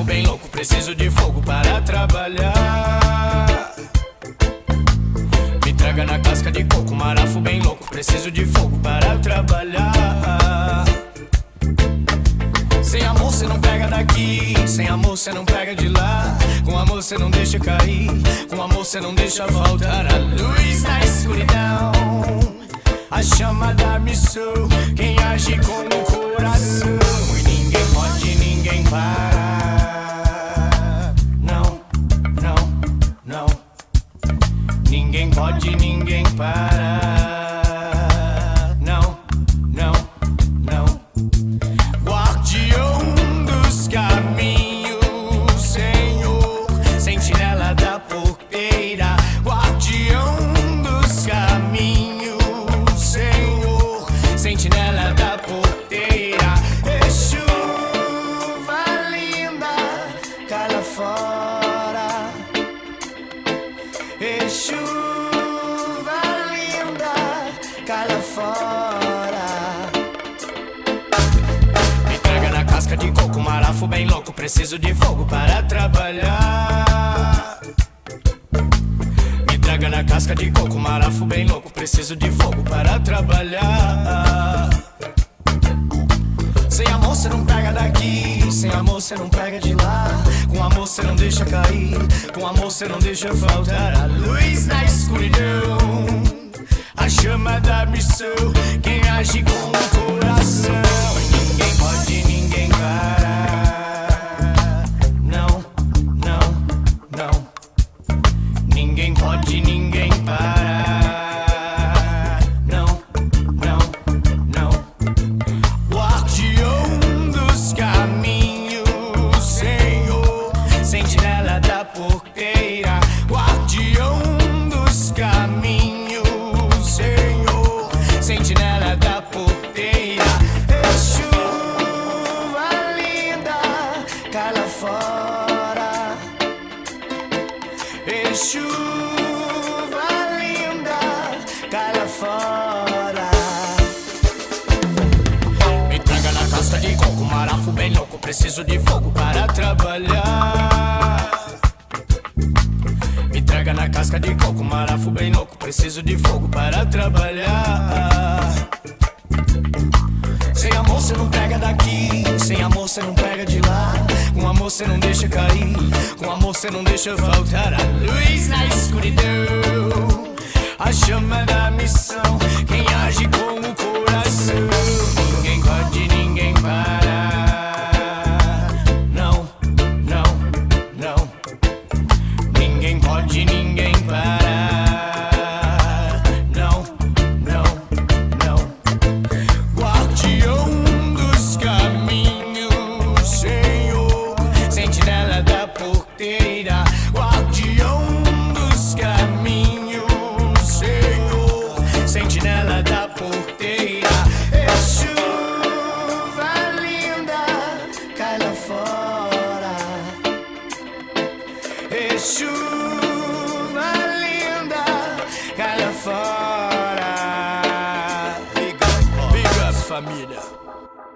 marafo bem louco, preciso de fogo para trabalhar. Me traga na casca de coco, marafo bem louco, preciso de fogo para trabalhar. Sem amor cê não pega daqui, sem amor cê não pega de lá. Com amor cê não deixa cair, com amor cê não deixa faltar a luz na escuridão. A chama da missão, quem age com o coração. E ninguém pode, ninguém para. Não, não, não. Ninguém pode, ninguém para. Não, não, não. Guardião dos caminhos, Senhor, sentinela da porteira. Guardião dos caminhos, Senhor, sentinela da porteira. Chuva linda, cai lá fora. Chuva linda, cai lá fora. Me traga na casca de coco, marafo bem louco, preciso de fogo para trabalhar. Me traga na casca de coco, marafo bem louco, preciso de fogo para trabalhar. Sem amor cê não pega daqui, sem amor cê não pega de lá. Com amor cê não deixa cair, com amor cê não deixa faltar a luz na escuridão. A chama da missão, quem age com o coração. E ninguém pode, ninguém para. Não, não, não. Ninguém pode, ninguém para. Não, não, não. Guardião dos caminhos, Senhor, sentinela da porteira. Guardião dos caminhos, Senhor, sentinela da porteira. Chuva linda, cai lá fora. Chuva linda, cai lá fora. Me traga na casca de coco, marafo bem louco, preciso de fogo para trabalhar. Me traga na casca de coco, marafo bem louco, preciso de fogo para trabalhar. Sem amor cê não pega daqui, sem amor cê não pega de lá. Com amor cê não deixa cair, com amor cê não deixa faltar a luz na escuridão. A chama da missão, quem age com o coração. Ninguém pode,